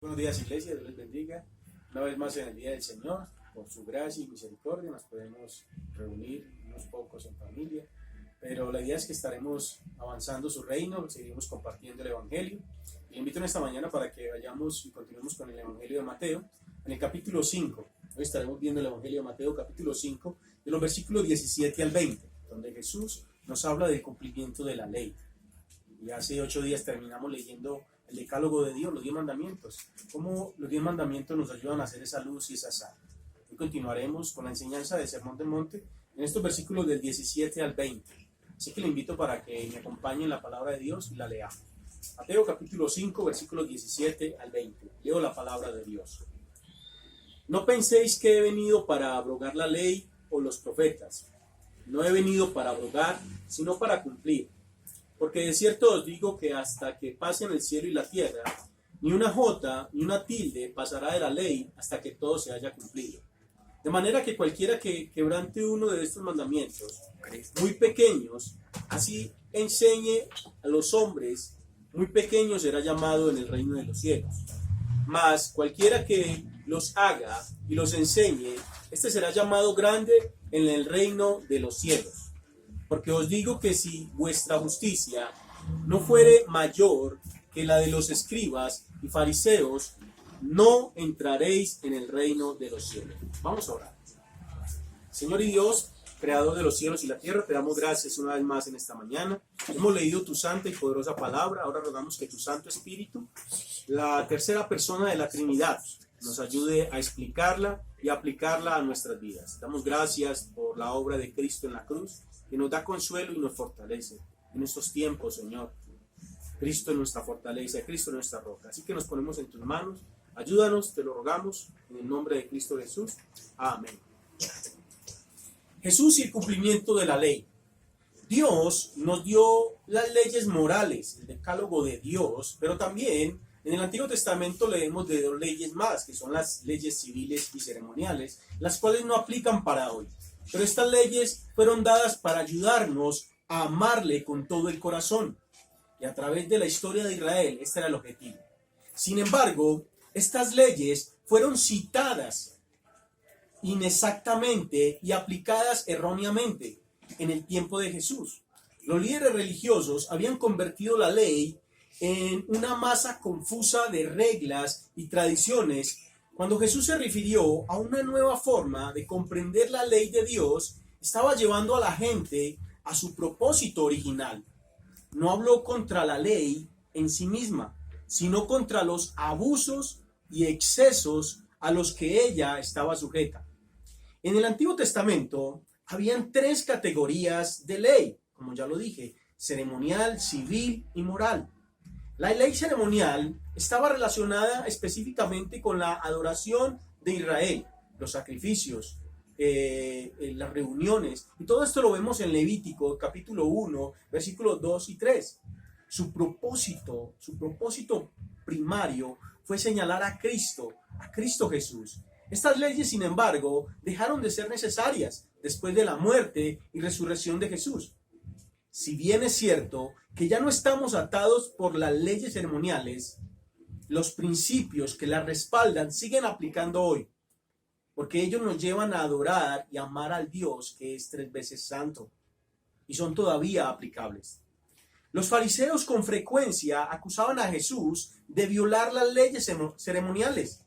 Buenos días, iglesia, Dios les bendiga. Una vez más en el día del Señor, por su gracia y misericordia, nos podemos reunir unos pocos en familia, pero la idea es que estaremos avanzando su reino, seguiremos compartiendo el Evangelio. Le invito en esta mañana para que vayamos y continuemos con el Evangelio de Mateo, en el capítulo 5. Hoy estaremos viendo el Evangelio de Mateo, capítulo 5, de los versículos 17 al 20, donde Jesús nos habla del cumplimiento de la ley. Y hace 8 días terminamos leyendo el decálogo de Dios, los 10 mandamientos, cómo los 10 mandamientos nos ayudan a hacer esa luz y esa sal. Hoy continuaremos con la enseñanza del Sermón del Monte en estos versículos del 17 al 20. Así que le invito para que me acompañe en la palabra de Dios y la leamos. Mateo capítulo 5, versículos 17 al 20. Leo la palabra de Dios. No penséis que he venido para abrogar la ley o los profetas. No he venido para abrogar, sino para cumplir. Porque de cierto os digo que hasta que pasen el cielo y la tierra, ni una jota ni una tilde pasará de la ley hasta que todo se haya cumplido. De manera que cualquiera que quebrante uno de estos mandamientos, muy pequeños, así enseñe a los hombres, muy pequeño será llamado en el reino de los cielos. Mas cualquiera que los haga y los enseñe, este será llamado grande en el reino de los cielos. Porque os digo que si vuestra justicia no fuere mayor que la de los escribas y fariseos, no entraréis en el reino de los cielos. Vamos a orar. Señor y Dios, creador de los cielos y la tierra, te damos gracias una vez más en esta mañana. Hemos leído tu santa y poderosa palabra. Ahora rogamos que tu Santo Espíritu, la tercera persona de la Trinidad, nos ayude a explicarla y a aplicarla a nuestras vidas. Damos gracias por la obra de Cristo en la cruz, que nos da consuelo y nos fortalece en estos tiempos, Señor. Cristo es nuestra fortaleza, Cristo es nuestra roca. Así que nos ponemos en tus manos. Ayúdanos, te lo rogamos, en el nombre de Cristo Jesús. Amén. Jesús y el cumplimiento de la ley. Dios nos dio las leyes morales, el decálogo de Dios, pero también en el Antiguo Testamento leemos de 2 leyes más, que son las leyes civiles y ceremoniales, las cuales no aplican para hoy. Pero estas leyes fueron dadas para ayudarnos a amarle con todo el corazón. Y a través de la historia de Israel, este era el objetivo. Sin embargo, estas leyes fueron citadas inexactamente y aplicadas erróneamente en el tiempo de Jesús. Los líderes religiosos habían convertido la ley en una masa confusa de reglas y tradiciones. Cuando Jesús se refirió a una nueva forma de comprender la ley de Dios, estaba llevando a la gente a su propósito original. No habló contra la ley en sí misma, sino contra los abusos y excesos a los que ella estaba sujeta. En el Antiguo Testamento habían 3 categorías de ley, como ya lo dije: ceremonial, civil y moral. La ley ceremonial estaba relacionada específicamente con la adoración de Israel, los sacrificios, las reuniones, y todo esto lo vemos en Levítico, capítulo 1, versículos 2 y 3. Su propósito primario fue señalar a Cristo Jesús. Estas leyes, sin embargo, dejaron de ser necesarias después de la muerte y resurrección de Jesús. Si bien es cierto que ya no estamos atados por las leyes ceremoniales, los principios que las respaldan siguen aplicando hoy, porque ellos nos llevan a adorar y amar al Dios que es 3 veces santo, y son todavía aplicables. Los fariseos con frecuencia acusaban a Jesús de violar las leyes ceremoniales.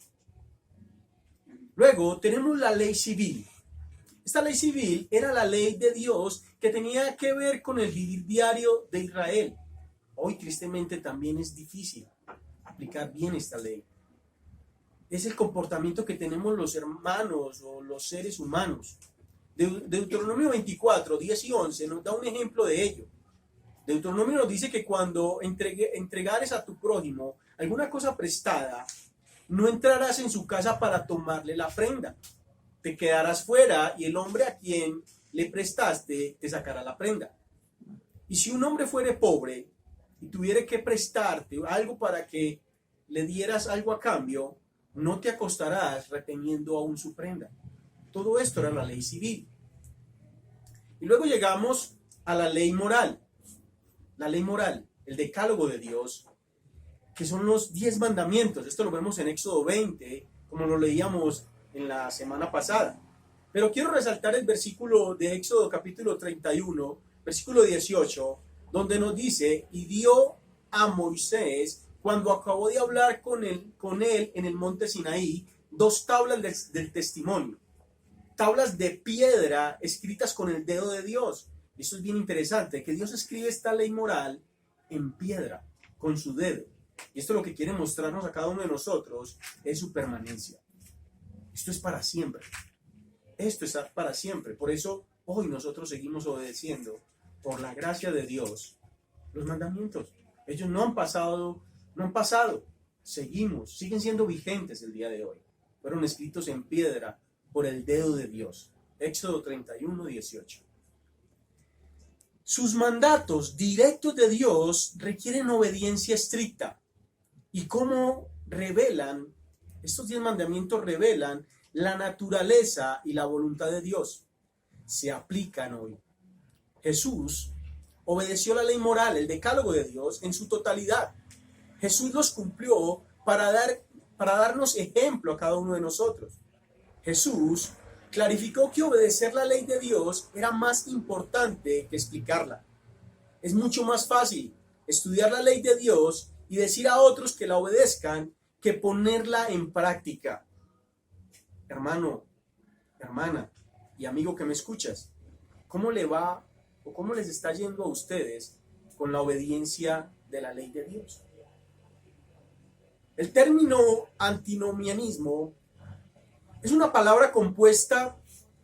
Luego tenemos la ley civil. Esta ley civil era la ley de Dios que tenía que ver con el vivir diario de Israel. Hoy, tristemente, también es difícil aplicar bien esta ley. Es el comportamiento que tenemos los hermanos o los seres humanos. Deuteronomio 24, 10 y 11 nos da un ejemplo de ello. Deuteronomio nos dice que cuando entregares a tu prójimo alguna cosa prestada, no entrarás en su casa para tomarle la prenda. Te quedarás fuera y el hombre a quien le prestaste te sacará la prenda. Y si un hombre fuere pobre y tuviere que prestarte algo para que le dieras algo a cambio, no te acostarás reteniendo aún su prenda. Todo esto era la ley civil. Y luego llegamos a la ley moral. La ley moral, el decálogo de Dios, que son los 10 mandamientos. Esto lo vemos en Éxodo 20, como lo leíamos en la semana pasada. Pero quiero resaltar el versículo de Éxodo capítulo 31, versículo 18, donde nos dice: y dio a Moisés, cuando acabó de hablar con él en el monte Sinaí, 2 tablas del testimonio, tablas de piedra escritas con el dedo de Dios. Esto es bien interesante, que Dios escribe esta ley moral en piedra, con su dedo. Y esto lo que quiere mostrarnos a cada uno de nosotros es su permanencia. Esto es para siempre. Esto es para siempre. Por eso hoy nosotros seguimos obedeciendo, por la gracia de Dios, los mandamientos. Ellos no han pasado, siguen siendo vigentes el día de hoy. Fueron escritos en piedra por el dedo de Dios. Éxodo 31, 18. Sus mandatos directos de Dios requieren obediencia estricta. ¿Y cómo revelan? Estos 10 mandamientos revelan la naturaleza y la voluntad de Dios. Se aplican hoy. Jesús obedeció la ley moral, el decálogo de Dios, en su totalidad. Jesús los cumplió para darnos ejemplo a cada uno de nosotros. Jesús clarificó que obedecer la ley de Dios era más importante que explicarla. Es mucho más fácil estudiar la ley de Dios y decir a otros que la obedezcan que ponerla en práctica. Hermano, hermana y amigo que me escuchas, ¿cómo le va o cómo les está yendo a ustedes con la obediencia de la ley de Dios? El término antinomianismo es una palabra compuesta,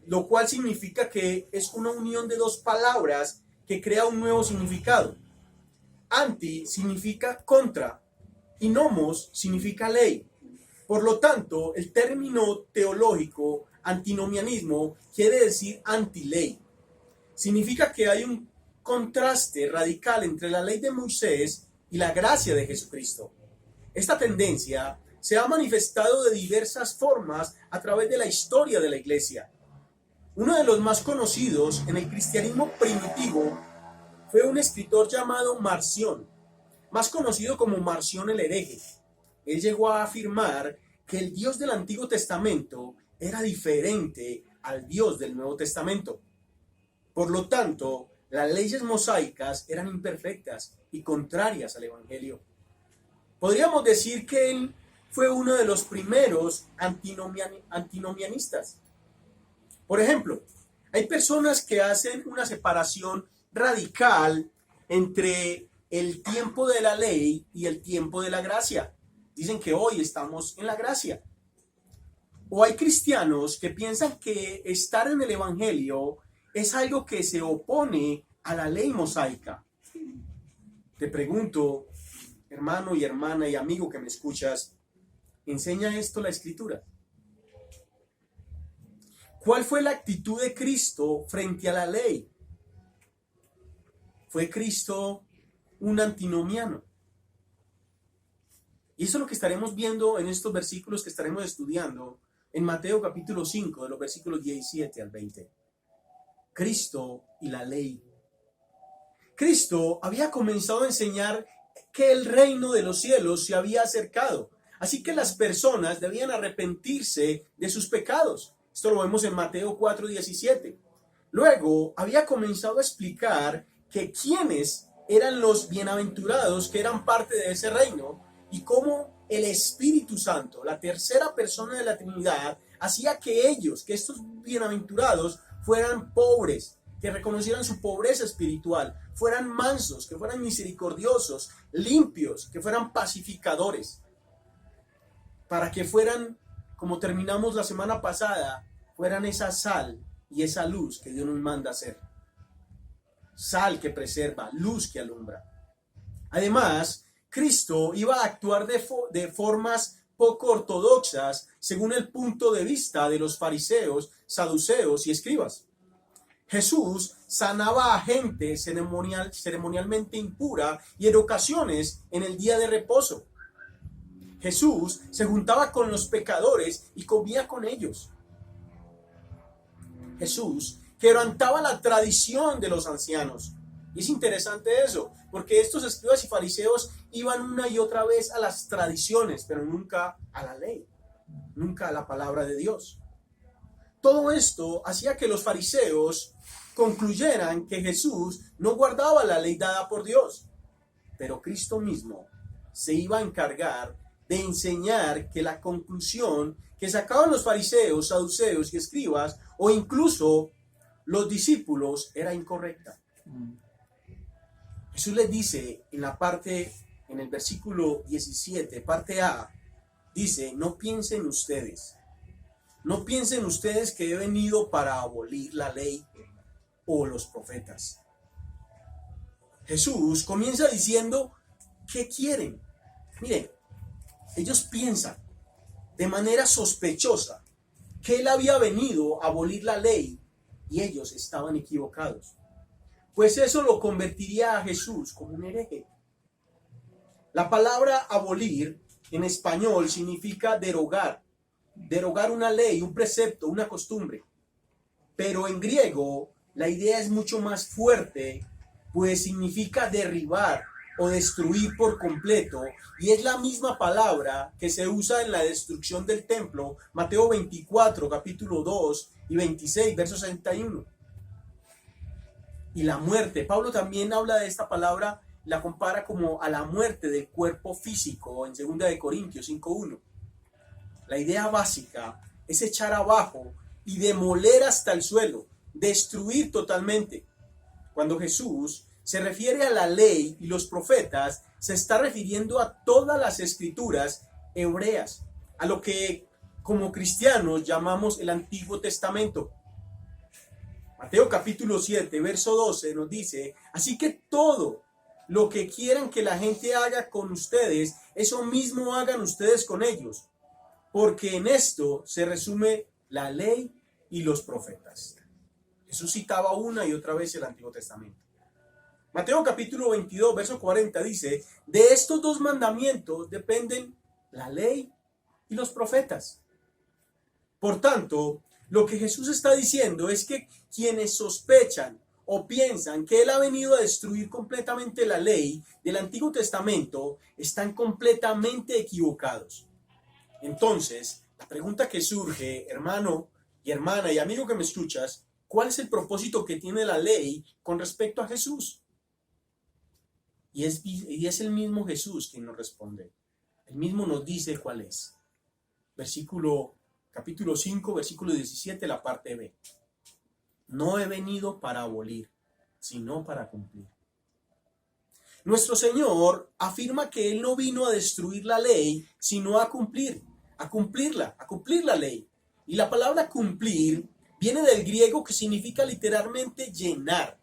lo cual significa que es una unión de 2 palabras que crea un nuevo significado. Anti significa contra y nomos significa ley. Por lo tanto, el término teológico antinomianismo quiere decir antiley. Significa que hay un contraste radical entre la ley de Moisés y la gracia de Jesucristo. Esta tendencia se ha manifestado de diversas formas a través de la historia de la Iglesia. Uno de los más conocidos en el cristianismo primitivo fue un escritor llamado Marción, más conocido como Marción el hereje. Él llegó a afirmar que el Dios del Antiguo Testamento era diferente al Dios del Nuevo Testamento. Por lo tanto, las leyes mosaicas eran imperfectas y contrarias al Evangelio. Podríamos decir que él fue uno de los primeros antinomianistas. Por ejemplo, hay personas que hacen una separación radical entre el tiempo de la ley y el tiempo de la gracia. Dicen que hoy estamos en la gracia. O hay cristianos que piensan que estar en el Evangelio es algo que se opone a la ley mosaica. Te pregunto, hermano y hermana y amigo que me escuchas, ¿enseña esto la Escritura? ¿Cuál fue la actitud de Cristo frente a la ley? ¿Fue Cristo un antinomiano? Y eso es lo que estaremos viendo en estos versículos que estaremos estudiando en Mateo capítulo 5, de los versículos 17 al 20. Cristo y la ley. Cristo había comenzado a enseñar que el reino de los cielos se había acercado. Así que las personas debían arrepentirse de sus pecados. Esto lo vemos en Mateo 4:17. Luego había comenzado a explicar que quiénes eran los bienaventurados que eran parte de ese reino y cómo el Espíritu Santo, la tercera persona de la Trinidad, hacía que estos bienaventurados, fueran pobres, que reconocieran su pobreza espiritual, fueran mansos, que fueran misericordiosos, limpios, que fueran pacificadores, para que fueran, como terminamos la semana pasada, fueran esa sal y esa luz que Dios nos manda hacer. Sal que preserva, luz que alumbra. Además, Cristo iba a actuar de formas poco ortodoxas según el punto de vista de los fariseos, saduceos y escribas. Jesús sanaba a gente ceremonialmente impura y en ocasiones en el día de reposo. Jesús se juntaba con los pecadores y comía con ellos. Jesús quebrantaba la tradición de los ancianos. Y es interesante eso, porque estos escribas y fariseos iban una y otra vez a las tradiciones, pero nunca a la ley, nunca a la palabra de Dios. Todo esto hacía que los fariseos concluyeran que Jesús no guardaba la ley dada por Dios, pero Cristo mismo se iba a encargar de enseñar que la conclusión que sacaban los fariseos, saduceos y escribas, o incluso los discípulos, era incorrecta. Jesús les dice en el versículo 17, parte A, dice, no piensen ustedes que he venido para abolir la ley o los profetas. Jesús comienza diciendo, ¿qué quieren? Miren, ellos piensan de manera sospechosa que él había venido a abolir la ley y ellos estaban equivocados. Pues eso lo convertiría a Jesús como un hereje. La palabra abolir en español significa derogar una ley, un precepto, una costumbre. Pero en griego la idea es mucho más fuerte, pues significa derribar o destruir por completo, y es la misma palabra que se usa en la destrucción del templo, Mateo 24, capítulo 2 y 26, verso 61. Y la muerte, Pablo también habla de esta palabra, la compara como a la muerte del cuerpo físico en 2 de Corintios 5:1. La idea básica es echar abajo y demoler hasta el suelo, destruir totalmente. Cuando Jesús se refiere a la ley y los profetas, se está refiriendo a todas las escrituras hebreas, a lo que como cristianos llamamos el Antiguo Testamento. Mateo capítulo 7, verso 12 nos dice, así que todo lo que quieran que la gente haga con ustedes, eso mismo hagan ustedes con ellos, porque en esto se resume la ley y los profetas. Jesús citaba una y otra vez el Antiguo Testamento. Mateo capítulo 22, verso 40 dice, de estos dos mandamientos dependen la ley y los profetas. Por tanto, lo que Jesús está diciendo es que quienes sospechan o piensan que Él ha venido a destruir completamente la ley del Antiguo Testamento están completamente equivocados. Entonces, la pregunta que surge, hermano y hermana y amigo que me escuchas, ¿cuál es el propósito que tiene la ley con respecto a Jesús? Y es el mismo Jesús quien nos responde. Él mismo nos dice cuál es. Capítulo 5, versículo 17, la parte B. No he venido para abolir, sino para cumplir. Nuestro Señor afirma que Él no vino a destruir la ley, sino a cumplirla, a cumplir la ley. Y la palabra cumplir viene del griego que significa literalmente llenar.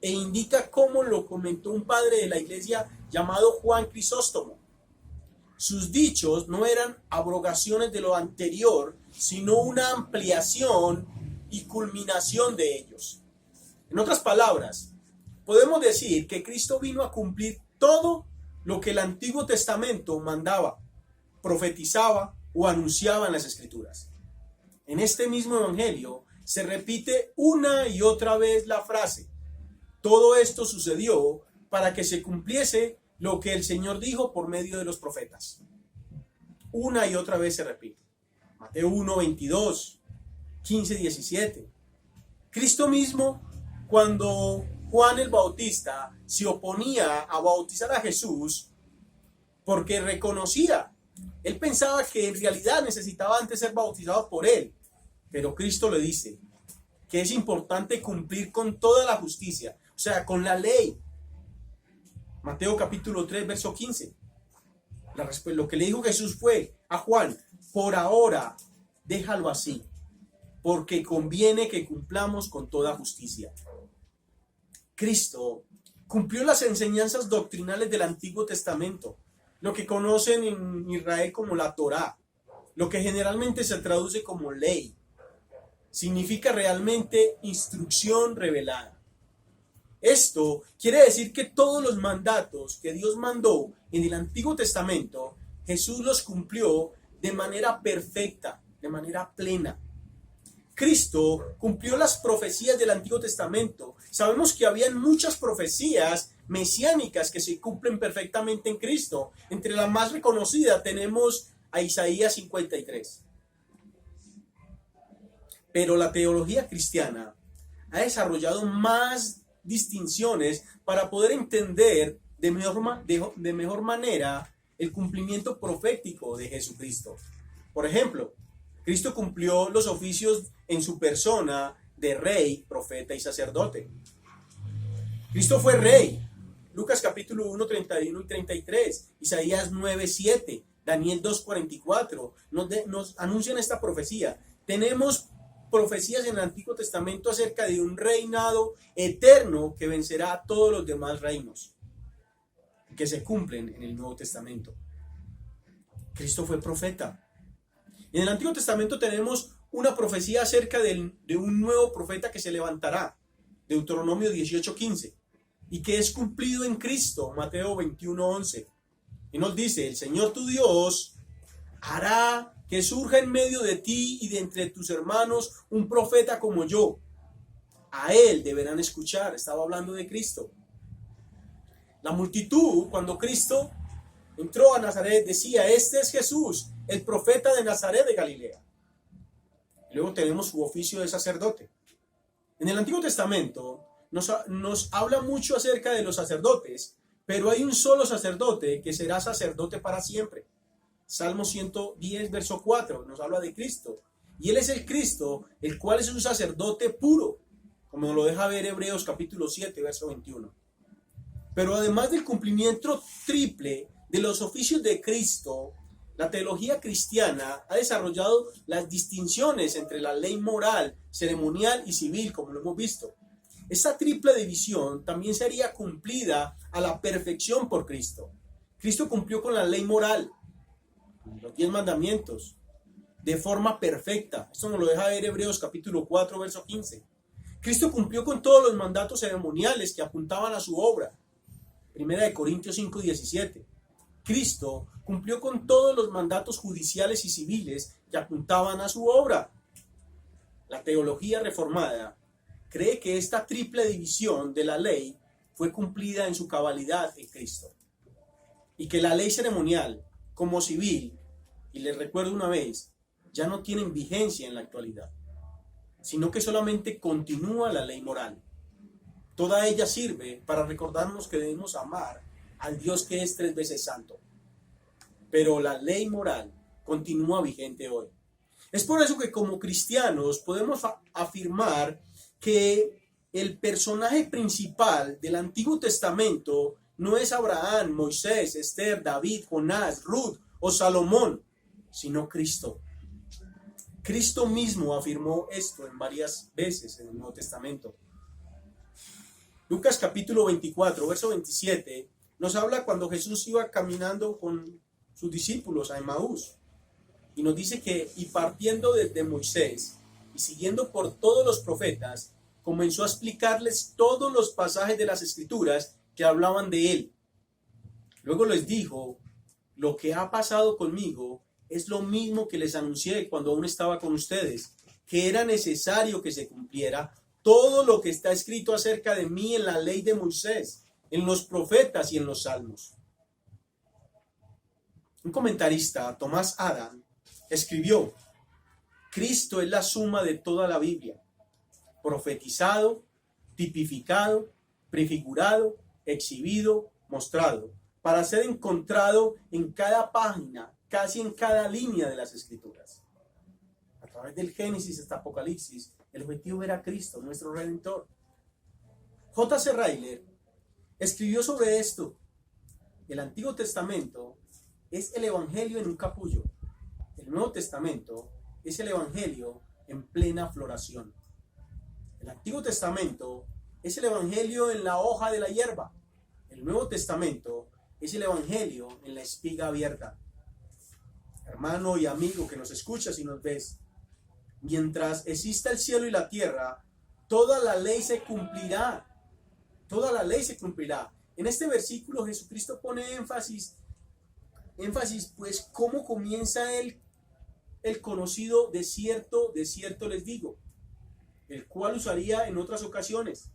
E indica cómo lo comentó un padre de la iglesia llamado Juan Crisóstomo. Sus dichos no eran abrogaciones de lo anterior, sino una ampliación y culminación de ellos. En otras palabras, podemos decir que Cristo vino a cumplir todo lo que el Antiguo Testamento mandaba, profetizaba o anunciaba en las Escrituras. En este mismo evangelio se repite una y otra vez la frase, todo esto sucedió para que se cumpliese lo que el Señor dijo por medio de los profetas. Una y otra vez se repite. Mateo 1, 22, 15, 17. Cristo mismo, cuando Juan el Bautista se oponía a bautizar a Jesús, porque reconocía, él pensaba que en realidad necesitaba antes ser bautizado por él, pero Cristo le dice que es importante cumplir con toda la justicia, o sea, con la ley. Mateo capítulo 3, verso 15. Lo que le dijo Jesús fue a Juan, por ahora déjalo así, porque conviene que cumplamos con toda justicia. Cristo cumplió las enseñanzas doctrinales del Antiguo Testamento, lo que conocen en Israel como la Torá, lo que generalmente se traduce como ley. Significa realmente instrucción revelada. Esto quiere decir que todos los mandatos que Dios mandó en el Antiguo Testamento, Jesús los cumplió de manera perfecta, de manera plena. Cristo cumplió las profecías del Antiguo Testamento. Sabemos que habían muchas profecías mesiánicas que se cumplen perfectamente en Cristo. Entre las más reconocidas tenemos a Isaías 53. Pero la teología cristiana ha desarrollado más distinciones para poder entender de mejor manera el cumplimiento profético de Jesucristo. Por ejemplo, Cristo cumplió los oficios en su persona de rey, profeta y sacerdote. Cristo fue rey. Lucas capítulo 1, 31 y 33, Isaías 9, 7, Daniel 2, 44, nos anuncian esta profecía. Tenemos profecías en el Antiguo Testamento acerca de un reinado eterno que vencerá a todos los demás reinos que se cumplen en el Nuevo Testamento. Cristo fue profeta. En el Antiguo Testamento tenemos una profecía acerca de un nuevo profeta que se levantará, Deuteronomio 18:15, y que es cumplido en Cristo, Mateo 21:11. Y nos dice, el Señor tu Dios hará que surja en medio de ti y de entre tus hermanos un profeta como yo. A él deberán escuchar. Estaba hablando de Cristo. La multitud, cuando Cristo entró a Nazaret, decía, este es Jesús, el profeta de Nazaret de Galilea. Y luego tenemos su oficio de sacerdote. En el Antiguo Testamento nos habla mucho acerca de los sacerdotes, pero hay un solo sacerdote que será sacerdote para siempre. Salmo 110, verso 4, nos habla de Cristo. Y Él es el Cristo, el cual es un sacerdote puro, como nos lo deja ver Hebreos capítulo 7, verso 21. Pero además del cumplimiento triple de los oficios de Cristo, la teología cristiana ha desarrollado las distinciones entre la ley moral, ceremonial y civil, como lo hemos visto. Esta triple división también sería cumplida a la perfección por Cristo. Cristo cumplió con la ley moral, los 10 mandamientos, de forma perfecta. Esto nos lo deja ver Hebreos capítulo 4, verso 15. Cristo cumplió con todos los mandatos ceremoniales que apuntaban a su obra. Primera de Corintios 5, 17. Cristo cumplió con todos los mandatos judiciales y civiles que apuntaban a su obra. La teología reformada cree que esta triple división de la ley fue cumplida en su cabalidad en Cristo. Y que la ley ceremonial como civil, y les recuerdo una vez, ya no tienen vigencia en la actualidad, sino que solamente continúa la ley moral. Toda ella sirve para recordarnos que debemos amar al Dios que es 3 veces santo. Pero la ley moral continúa vigente hoy. Es por eso que como cristianos podemos afirmar que el personaje principal del Antiguo Testamento no es Abraham, Moisés, Esther, David, Jonás, Ruth o Salomón, sino Cristo. Cristo mismo afirmó esto en varias veces en el Nuevo Testamento. Lucas capítulo 24, verso 27, nos habla cuando Jesús iba caminando con sus discípulos a Emaús. Y nos dice que, y partiendo desde Moisés y siguiendo por todos los profetas, comenzó a explicarles todos los pasajes de las Escrituras que hablaban de él. Luego les dijo, lo que ha pasado conmigo es lo mismo que les anuncié cuando aún estaba con ustedes, que era necesario que se cumpliera todo lo que está escrito acerca de mí en la ley de Moisés, en los profetas y en los salmos. Un comentarista, Tomás Adam, escribió, Cristo es la suma de toda la Biblia, profetizado, tipificado, prefigurado, exhibido, mostrado, para ser encontrado en cada página, casi en cada línea de las Escrituras. A través del Génesis hasta Apocalipsis, el objetivo era Cristo, nuestro Redentor. J.C. Ryle escribió sobre esto. El Antiguo Testamento es el Evangelio en un capullo. El Nuevo Testamento es el Evangelio en plena floración. El Antiguo Testamento es el Evangelio en la hoja de la hierba. El Nuevo Testamento es el Evangelio en la espiga abierta. Hermano y amigo que nos escuchas y nos ves, mientras exista el cielo y la tierra, toda la ley se cumplirá. Toda la ley se cumplirá. En este versículo Jesucristo pone énfasis, pues, ¿cómo comienza el conocido de cierto les digo? el cual usaría en otras ocasiones.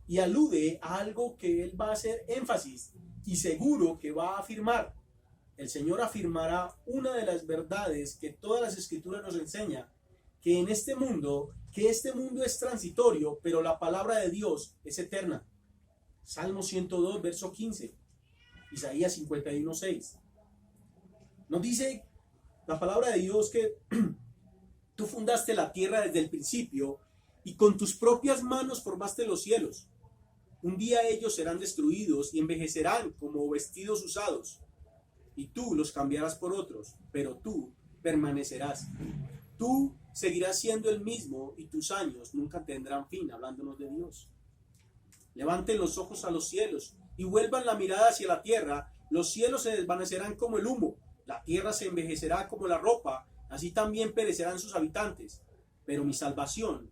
Y alude a algo que él va a hacer énfasis y seguro que va a afirmar. El Señor afirmará una de las verdades que todas las escrituras nos enseñan, que este mundo es transitorio, pero la palabra de Dios es eterna. Salmo 102, verso 15. Isaías 51, 6. Nos dice la palabra de Dios que tú fundaste la tierra desde el principio y con tus propias manos formaste los cielos. Un día ellos serán destruidos y envejecerán como vestidos usados, y tú los cambiarás por otros, pero tú permanecerás. Tú seguirás siendo el mismo y tus años nunca tendrán fin, hablándonos de Dios. Levanten los ojos a los cielos y vuelvan la mirada hacia la tierra. Los cielos se desvanecerán como el humo, la tierra se envejecerá como la ropa, así también perecerán sus habitantes. Pero mi salvación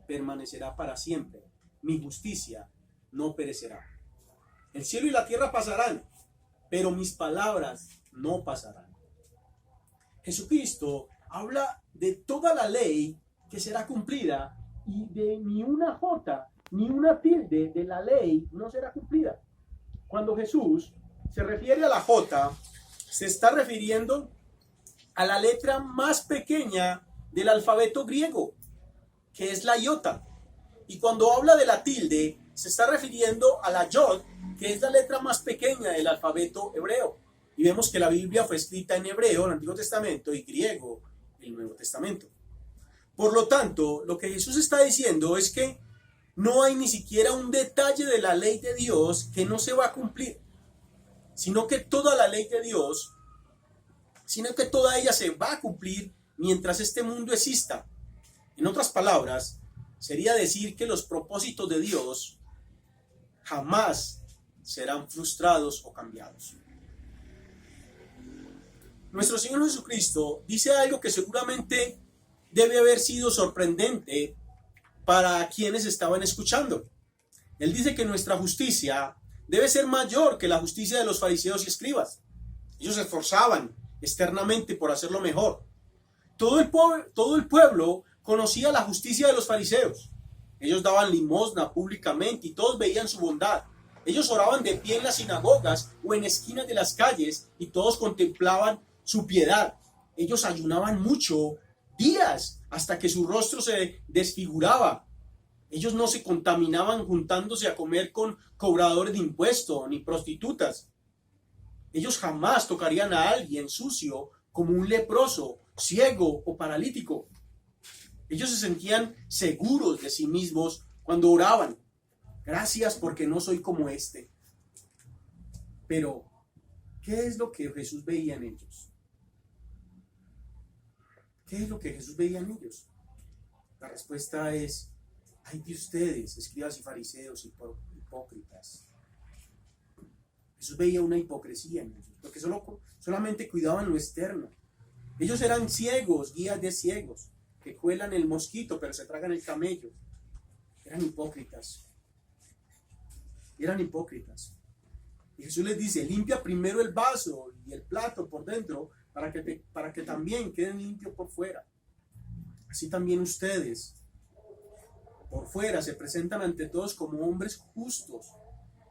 permanecerá para siempre, mi justicia no perecerá. El cielo y la tierra pasarán, pero mis palabras no pasarán. Jesucristo habla de toda la ley que será cumplida y de ni una jota ni una tilde de la ley no será cumplida. Cuando Jesús se refiere a la jota, se está refiriendo a la letra más pequeña del alfabeto griego, que es la iota. Y cuando habla de la tilde, se está refiriendo a la yod, que es la letra más pequeña del alfabeto hebreo. Y vemos que la Biblia fue escrita en hebreo, el Antiguo Testamento, y griego, el Nuevo Testamento. Por lo tanto, lo que Jesús está diciendo es que no hay ni siquiera un detalle de la ley de Dios que no se va a cumplir, sino que toda la ley de Dios, sino que toda ella se va a cumplir mientras este mundo exista. En otras palabras, sería decir que los propósitos de Dios jamás serán frustrados o cambiados. Nuestro Señor Jesucristo dice algo que seguramente debe haber sido sorprendente para quienes estaban escuchando. Él dice que nuestra justicia debe ser mayor que la justicia de los fariseos y escribas. Ellos se esforzaban externamente por hacerlo mejor. Todo el pueblo conocía la justicia de los fariseos. Ellos daban limosna públicamente y todos veían su bondad. Ellos oraban de pie en las sinagogas o en esquinas de las calles y todos contemplaban su piedad. Ellos ayunaban mucho, días, hasta que su rostro se desfiguraba. Ellos no se contaminaban juntándose a comer con cobradores de impuestos ni prostitutas. Ellos jamás tocarían a alguien sucio como un leproso, ciego o paralítico. Ellos se sentían seguros de sí mismos cuando oraban. Gracias porque no soy como este. Pero, ¿qué es lo que Jesús veía en ellos? ¿Qué es lo que Jesús veía en ellos? La respuesta es: ay de ustedes, escribas y fariseos hipócritas. Jesús veía una hipocresía en ellos, porque solamente cuidaban lo externo. Ellos eran ciegos, guías de ciegos, que cuelan el mosquito pero se tragan el camello. Eran hipócritas. Eran hipócritas. Y Jesús les dice: limpia primero el vaso y el plato por dentro para que también queden limpios por fuera. Así también ustedes por fuera se presentan ante todos como hombres justos,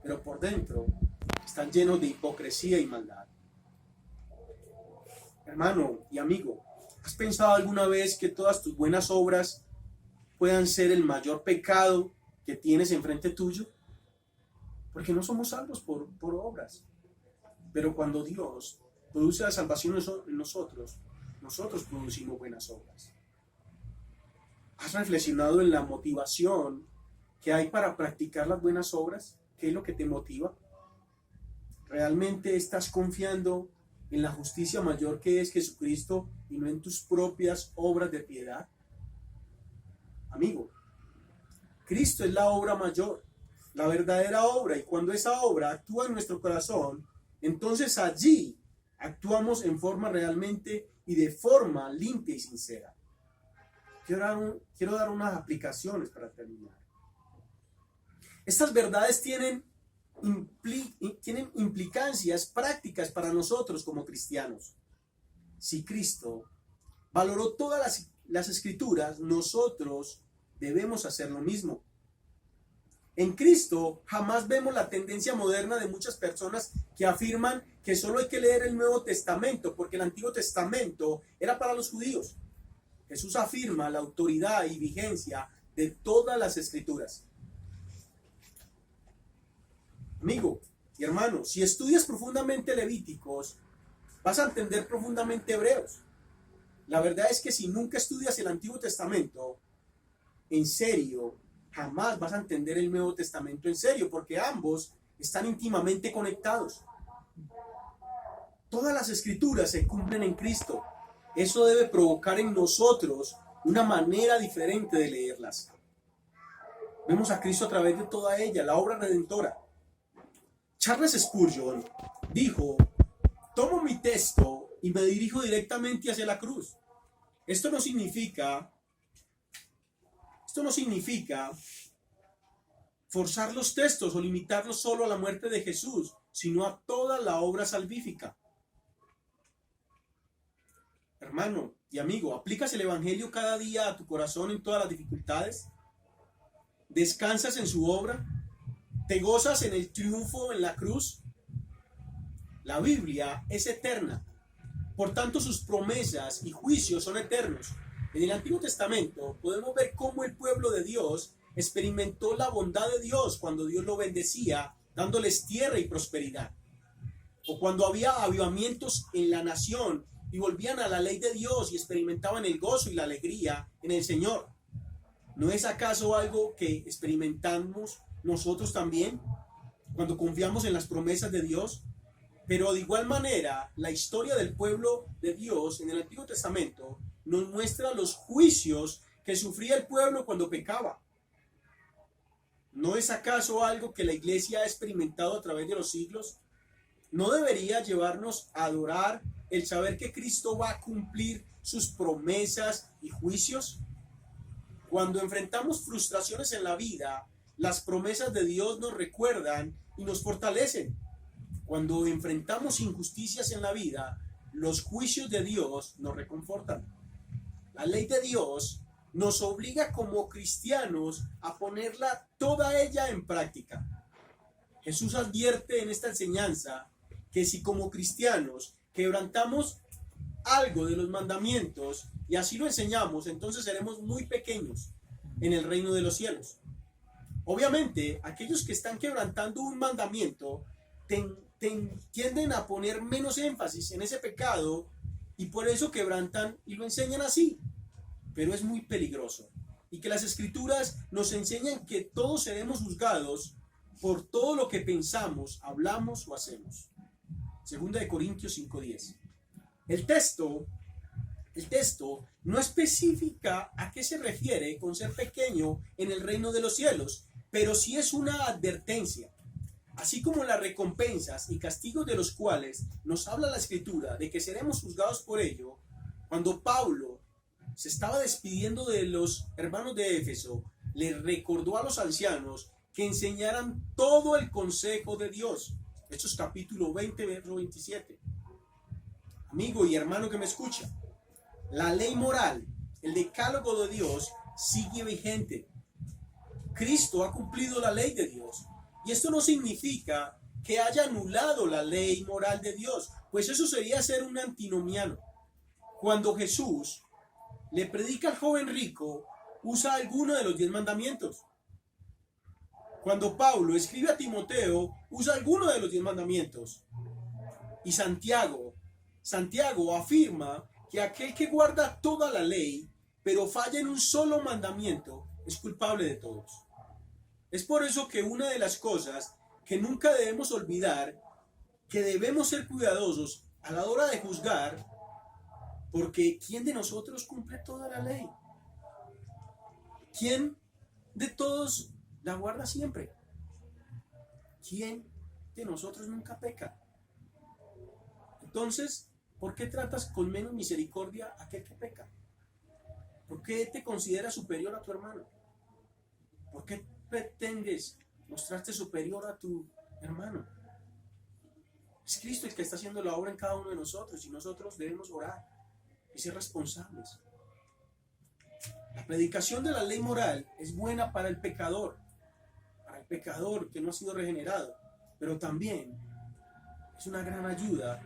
pero por dentro están llenos de hipocresía y maldad. Hermano y amigo, ¿has pensado alguna vez que todas tus buenas obras puedan ser el mayor pecado que tienes enfrente tuyo? Porque no somos salvos por obras. Pero cuando Dios produce la salvación en nosotros producimos buenas obras. ¿Has reflexionado en la motivación que hay para practicar las buenas obras? ¿Qué es lo que te motiva? ¿Realmente estás confiando en la justicia mayor que es Jesucristo y no en tus propias obras de piedad? Amigo, Cristo es la obra mayor, la verdadera obra, y cuando esa obra actúa en nuestro corazón, entonces allí actuamos en forma realmente y de forma limpia y sincera. Quiero dar unas aplicaciones para terminar. Estas verdades tienen implicancias prácticas para nosotros como cristianos. Si Cristo valoró todas las las Escrituras, nosotros debemos hacer lo mismo. En Cristo jamás vemos la tendencia moderna de muchas personas que afirman que solo hay que leer el Nuevo Testamento, porque el Antiguo Testamento era para los judíos. Jesús afirma la autoridad y vigencia de todas las Escrituras. Amigo y hermano, si estudias profundamente Levíticos, vas a entender profundamente Hebreos. La verdad es que si nunca estudias el Antiguo Testamento, en serio, jamás vas a entender el Nuevo Testamento en serio, porque ambos están íntimamente conectados. Todas las Escrituras se cumplen en Cristo. Eso debe provocar en nosotros una manera diferente de leerlas. Vemos a Cristo a través de toda ella, la obra redentora. Charles Spurgeon dijo: tomo mi texto y me dirijo directamente hacia la cruz. Esto no significa forzar los textos o limitarlos solo a la muerte de Jesús, sino a toda la obra salvífica. Hermano y amigo, ¿aplicas el Evangelio cada día a tu corazón en todas las dificultades? ¿Descansas en su obra? ¿Te gozas en el triunfo en la cruz? La Biblia es eterna, por tanto sus promesas y juicios son eternos. En el Antiguo Testamento podemos ver cómo el pueblo de Dios experimentó la bondad de Dios cuando Dios lo bendecía, dándoles tierra y prosperidad. O cuando había avivamientos en la nación y volvían a la ley de Dios y experimentaban el gozo y la alegría en el Señor. ¿No es acaso algo que experimentamos nosotros también cuando confiamos en las promesas de Dios? Pero de igual manera, la historia del pueblo de Dios en el Antiguo Testamento nos muestra los juicios que sufría el pueblo cuando pecaba. ¿No es acaso algo que la iglesia ha experimentado a través de los siglos? ¿No debería llevarnos a adorar el saber que Cristo va a cumplir sus promesas y juicios? Cuando enfrentamos frustraciones en la vida, las promesas de Dios nos recuerdan y nos fortalecen. Cuando enfrentamos injusticias en la vida, los juicios de Dios nos reconfortan. La ley de Dios nos obliga como cristianos a ponerla toda ella en práctica. Jesús advierte en esta enseñanza que si como cristianos quebrantamos algo de los mandamientos y así lo enseñamos, entonces seremos muy pequeños en el reino de los cielos. Obviamente, aquellos que están quebrantando un mandamiento tienden a poner menos énfasis en ese pecado y por eso quebrantan y lo enseñan así. Pero es muy peligroso. Y que las Escrituras nos enseñan que todos seremos juzgados por todo lo que pensamos, hablamos o hacemos. Segunda de Corintios 5:10. El texto no especifica a qué se refiere con ser pequeño en el reino de los cielos, pero sí es una advertencia. Así como las recompensas y castigos de los cuales nos habla la Escritura de que seremos juzgados por ello, cuando Pablo se estaba despidiendo de los hermanos de Éfeso, le recordó a los ancianos que enseñaran todo el consejo de Dios. Hechos capítulo 20, verso 27. Amigo y hermano que me escucha, la ley moral, el decálogo de Dios sigue vigente. Cristo ha cumplido la ley de Dios. Y esto no significa que haya anulado la ley moral de Dios, pues eso sería ser un antinomiano. Cuando Jesús le predica al joven rico, usa alguno de los 10 mandamientos. Cuando Pablo escribe a Timoteo, usa alguno de los 10 mandamientos. Y Santiago afirma que aquel que guarda toda la ley, pero falla en un solo mandamiento, es culpable de todos. Es por eso que una de las cosas que nunca debemos olvidar, que debemos ser cuidadosos a la hora de juzgar, porque ¿quién de nosotros cumple toda la ley? ¿Quién de todos la guarda siempre? ¿Quién de nosotros nunca peca? Entonces, ¿por qué tratas con menos misericordia a aquel que peca? ¿Por qué te consideras superior a tu hermano? ¿Por qué pretendes mostrarte superior a tu hermano? Es Cristo el que está haciendo la obra en cada uno de nosotros y nosotros debemos orar y ser responsables. La predicación de la ley moral es buena para el pecador que no ha sido regenerado, pero también es una gran ayuda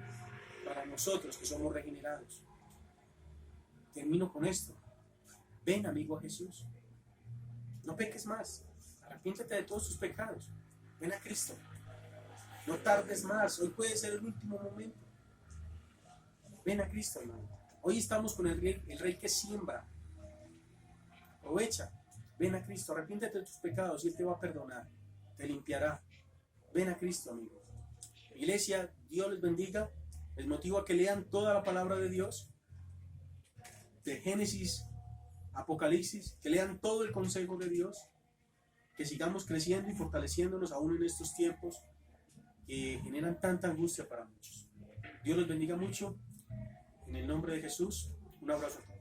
para nosotros que somos regenerados. Termino con esto. Ven, amigo, a Jesús. No peques más. Arrepiéntete de todos tus pecados. Ven a Cristo. No tardes más. Hoy puede ser el último momento. Ven a Cristo, hermano. Hoy estamos con el rey que siembra. Aprovecha. Ven a Cristo. Arrepiéntete de tus pecados y Él te va a perdonar. Te limpiará. Ven a Cristo, amigo. Iglesia, Dios les bendiga. Les motivo a que lean toda la palabra de Dios. De Génesis, Apocalipsis. Que lean todo el consejo de Dios. Que sigamos creciendo y fortaleciéndonos aún en estos tiempos que generan tanta angustia para muchos. Dios los bendiga mucho. En el nombre de Jesús, un abrazo a todos.